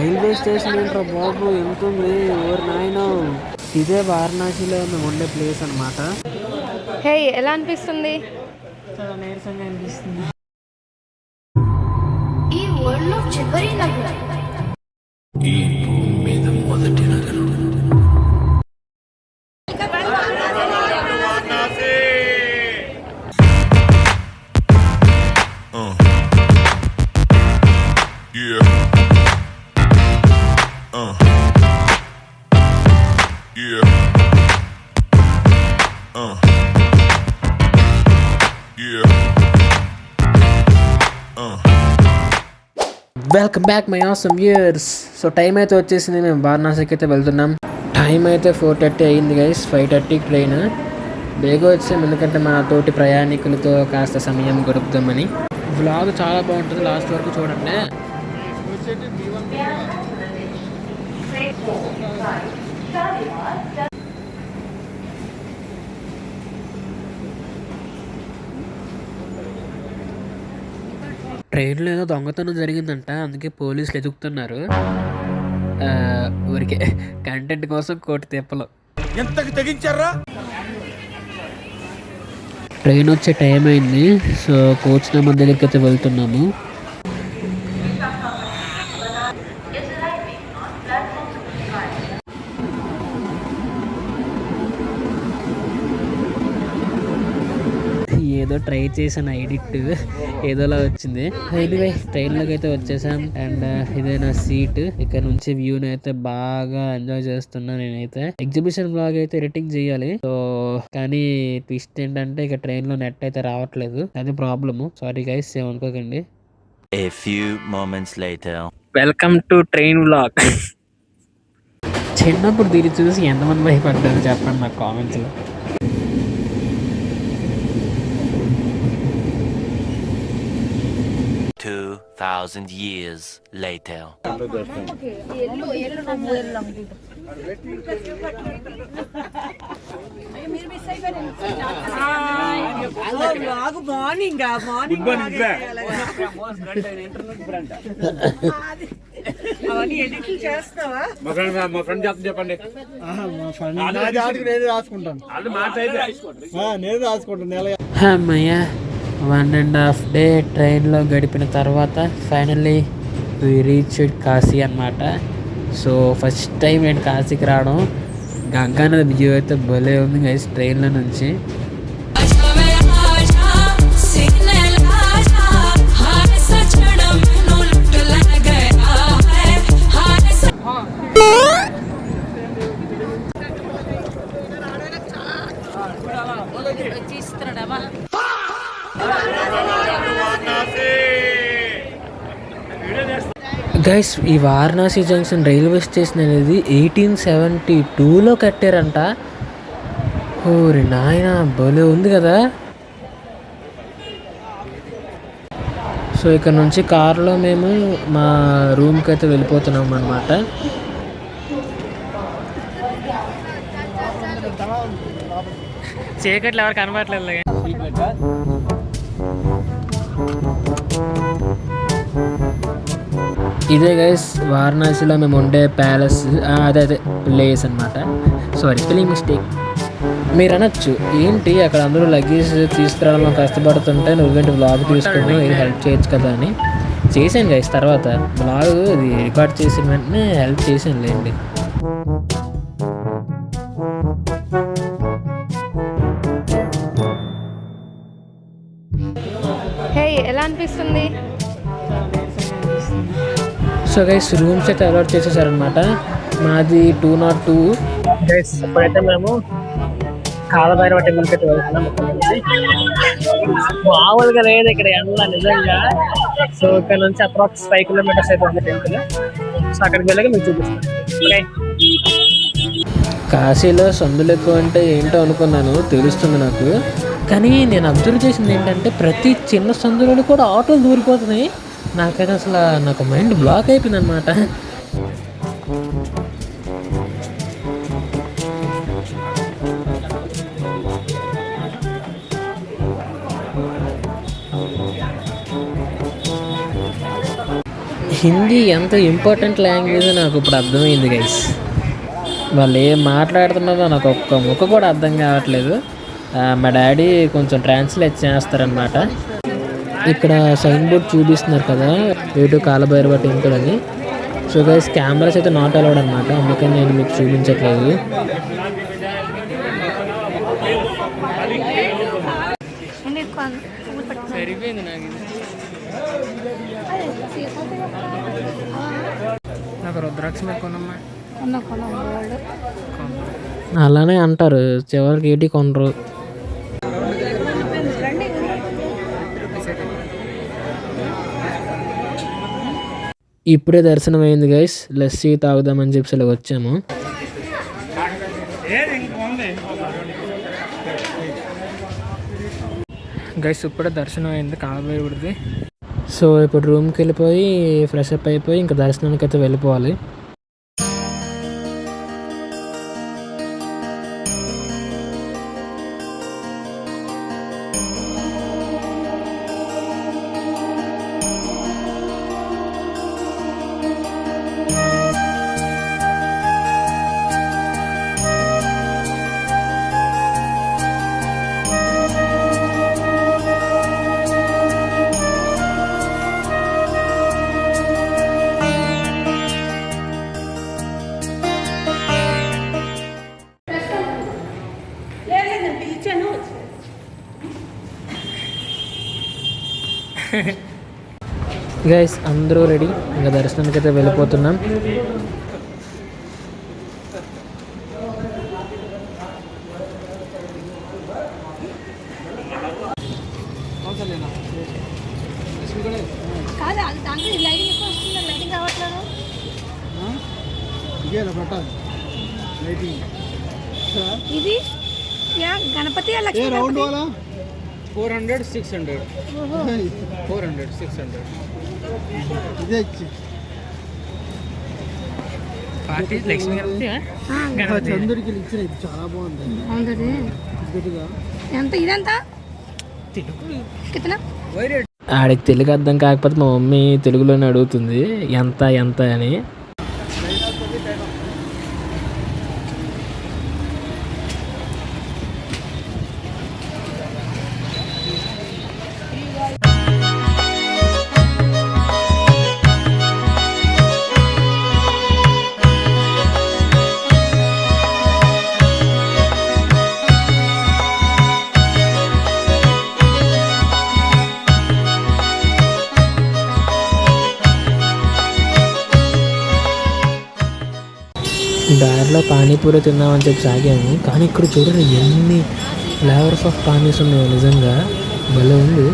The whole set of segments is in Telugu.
రైల్వే స్టేషన్ ఏంట్రా బాబు ఎంత ఉంది ఓరి నాయన. ఇదే వారణాసిలో మేము ఉండే ప్లేస్ అనమాట. హే ఎలా అనిపిస్తుంది? చాలా నీరసంగా అనిపిస్తుంది. ఈ వరల్డ్ లో చివరి నగరం, ఈ భూమి మీద మొదటి నగరం. Welcome back my awesome viewers. So time అయితే వచ్చేసింది, మేము వారణాసికి అయితే వెళ్తున్నాం. టైం అయితే 4:30 అయింది గైస్. 5:30 ట్రైన్. బేగా వచ్చాం ఎందుకంటే మా తోటి ప్రయాణికులతో కాస్త సమయం గడుపుదామని. వ్లాగ్ చాలా బాగుంటుంది, లాస్ట్ వరకు చూడండి. ట్రైన్లో ఏదో దొంగతనం జరిగిందంట, అందుకే పోలీసులు ఎదుగుతున్నారు. ఊరికే కంటెంట్ కోసం కోటి తిప్పలు. ట్రైన్ వచ్చే టైం అయింది. సో కోచ్ నెంబర్ దగ్గరికి అయితే వెళ్తున్నాము. ఏదో ట్రై చేశాను ఎడిట్, ఏదోలా వచ్చింది. ఎనీవే ట్రైన్లోకి అయితే వచ్చేసాం. అండ్ ఇదే నా సీట్. ఇక్కడ నుంచి వ్యూని అయితే బాగా ఎంజాయ్ చేస్తున్నా. నేనైతే ఎగ్జిబిషన్ బ్లాగ్ అయితే ఎడిటింగ్ చేయాలి. సో కానీ ట్విస్ట్ ఏంటంటే ఇక ట్రైన్ లో నెట్ అయితే రావట్లేదు, అది ప్రాబ్లమ్. సారీ గైస్, ఏమనుకోకండి. A few moments later. Welcome to train vlog. చిన్నప్పుడు దీన్ని చూసి ఎంతమంది భయపడ్డారు చెప్పండి నాకు కామెంట్స్ లో. 2000 years later. అవన్నీ ఎడిట్లు చేస్తావా? మా ఫ్రెండ్ చెప్పండి. నేను రాసుకుంటాను. నేను రాసుకుంటాను. అమ్మయ్య, 1.5 డే ట్రైన్లో గడిపిన తర్వాత ఫైనల్లీ వి రీచ్డ్ కాశీ అనమాట. సో ఫస్ట్ టైం నేను కాశీకి రావడం. గంగానది వ్యూ అయితే భలే ఉంది గైస్ ట్రైన్లో నుంచి. గైస్ ఈ వారణాసి జంక్షన్ రైల్వే స్టేషన్ అనేది 1872లో కట్టారంట. ఓరి నాయన భలే ఉంది కదా. సో ఇక్కడ నుంచి కారులో మేము మా రూమ్కి అయితే వెళ్ళిపోతున్నాం అనమాట. చీకట్లు ఎవరు కనబడట్లేదు. ఇదే గైస్ వారణాసిలో మేము ఉండే ప్యాలెస్, అదే ప్లేస్ అనమాట. Sorry spelling mistake. మీరు అనొచ్చు ఏంటి అక్కడ అందరూ లగేజ్ తీసుకురావడంలో కష్టపడుతుంటే నువ్వేంటి వ్లాగ్ తీసుకుని హెల్ప్ చేయొచ్చు కదా అని. చేశాను గైస్, తర్వాత వ్లాగ్ ఇది రికార్డ్ చేసిన వెంటనే హెల్ప్ చేశాను లేండి. హే ఎలా అనిపిస్తుంది? సో గైస్ రూమ్స్ అయితే అలాట్ చేసేసారనమాట. మాది 202 గైస్. ఇప్పుడైతే మేము కాలభైరవ టెంపుల్కి అయితే వెళ్తున్నాం. మామూలుగా లేదు ఇక్కడ ఎండ నిజంగా. సో ఇక్కడ నుంచి అప్రాక్స్ 5 కిలోమీటర్స్ అయితే ఉంది టెంపుల్. సో అక్కడికి వెళ్ళగా మీకు చూపిస్తాను. ఓకే, కాశీలో సందులు ఎక్కువ అంటే ఏంటో అనుకున్నాను, తెలుస్తుంది నాకు. కానీ నేను అబ్జర్వ్ చేసింది ఏంటంటే ప్రతి చిన్న సందులో కూడా ఆటోలు దూరిపోతున్నాయి. నాకైతే అసలు నాకు మైండ్ బ్లాక్ అయిపోయింది అనమాట. హిందీ ఎంత ఇంపార్టెంట్ లాంగ్వేజ్ నాకు ఇప్పుడు అర్థమైంది గైస్. వాళ్ళు ఏం మాట్లాడుతున్నారో నాకు ఒక్క ముక్క కూడా అర్థం కావట్లేదు. మా డాడీ కొంచెం ట్రాన్స్లేట్ చేస్తారనమాట. ఇక్కడ సైన్ బోర్డ్ చూపిస్తున్నారు కదా, ఏటు కాలభైరవ టెంపుల్ అని. సో గైస్ కెమెరాస్ అయితే నాట్ అలౌడ్ అనమాట, అందుకని నేను మీకు చూపించట్లేదు. సరిపోయింది నాకు రుద్రాక్ష మీద కొనమ్మా. అలానే అంటారు, చివరికి ఏంటి కొనరు. ఇప్పుడే దర్శనం అయింది గైస్, లస్సీ తాగుదామని చెప్పి ఇలా వచ్చాము. గైస్ ఇప్పుడే దర్శనం అయింది కాలభైరవుడిది. సో ఇప్పుడు రూమ్కి వెళ్ళిపోయి ఫ్రెష్ అప్ అయిపోయి ఇంకా దర్శనానికి అయితే వెళ్ళిపోవాలి. గైస్ అందరూ రెడీ, ఇంకా దర్శనానికి అయితే వెళ్ళిపోతున్నాం. ఇది గణపతి 400 600 400 600 ఇదే ఇచ్చి పార్టీ లక్ష్మీ గణపతి అందరికి ఇచ్చిన. ఇది చాలా బాగుంది. ఎంత ఇదంత ఆడికి తెలుగు అర్థం కాకపోతే మా మమ్మీ తెలుగులోనే అడుగుతుంది ఎంత ఎంత అని. దారిలో పానీపూరి తిందామని చెప్పి సాగాము, కానీ ఇక్కడ చూడండి ఎన్ని ఫ్లేవర్స్ ఆఫ్ పానీస్ ఉన్నాయో, నిజంగా భలే ఉంది.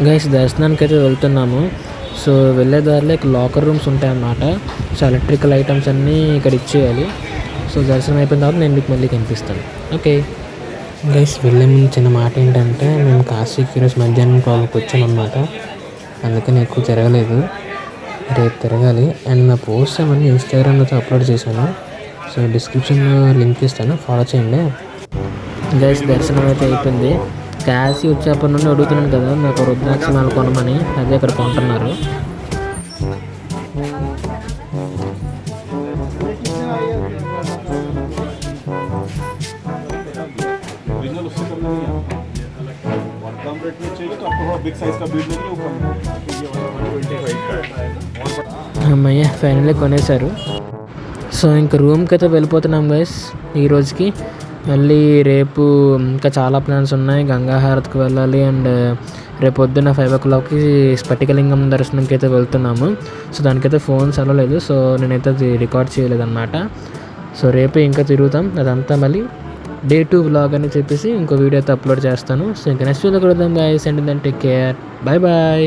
గైస్ దర్శనానికి అయితే వెళ్తున్నాము. సో వెళ్ళే దారిలో లాకర్ రూమ్స్ ఉంటాయన్నమాట. సో ఎలక్ట్రికల్ ఐటమ్స్ అన్నీ ఇక్కడ ఇచ్చేయాలి. సో దర్శనం అయిపోయిన తర్వాత నేను మీకు మళ్ళీ కనిపిస్తాను. ఓకే గైస్, వెళ్ళే ముందు చిన్న మాట ఏంటంటే, మేము కాశీకి ఈరోజు మధ్యాహ్నం 12కి వచ్చామన్నమాట. అందుకని ఎక్కువ తిరగలేదు, రేపు తిరగాలి. అండ్ నా పోస్ట్ అవన్నీ ఇన్స్టాగ్రామ్లో అప్లోడ్ చేశాను. సో డిస్క్రిప్షన్లో లింక్ ఇస్తాను, ఫాలో చేయండి. గైస్ దర్శనం అయితే అయిపోయింది. కాశీ వచ్చేప్పటి నుండి అడుగుతున్నాను కదా నాకు రుద్రాక్ష మాల కొనమని, అదే ఇక్కడ కొంటున్నారు. అమ్మయ్య ఫైనల్లీ కొనేశారు. సో ఇంక రూమ్కి అయితే వెళ్ళిపోతున్నాం గైస్ ఈ రోజుకి. మళ్ళీ రేపు ఇంకా చాలా ప్లాన్స్ ఉన్నాయి. గంగాహారతికి వెళ్ళాలి అండ్ రేపు పొద్దున్న 5 o'clockకి స్ఫటికలింగం దర్శనంకి అయితే వెళ్తున్నాము. సో దానికైతే ఫోన్స్ అవ్వలేదు, సో నేనైతే అది రికార్డ్ చేయలేదన్నమాట. సో రేపు ఇంకా తిరుగుతాం, అదంతా మళ్ళీ డే 2 వ్లాగ్ అని చెప్పేసి ఇంకో వీడియో అయితే అప్లోడ్ చేస్తాను. సో ఇంకా నెక్స్ట్ వీడియో కలుద్దాం guys, and then take care, bye bye.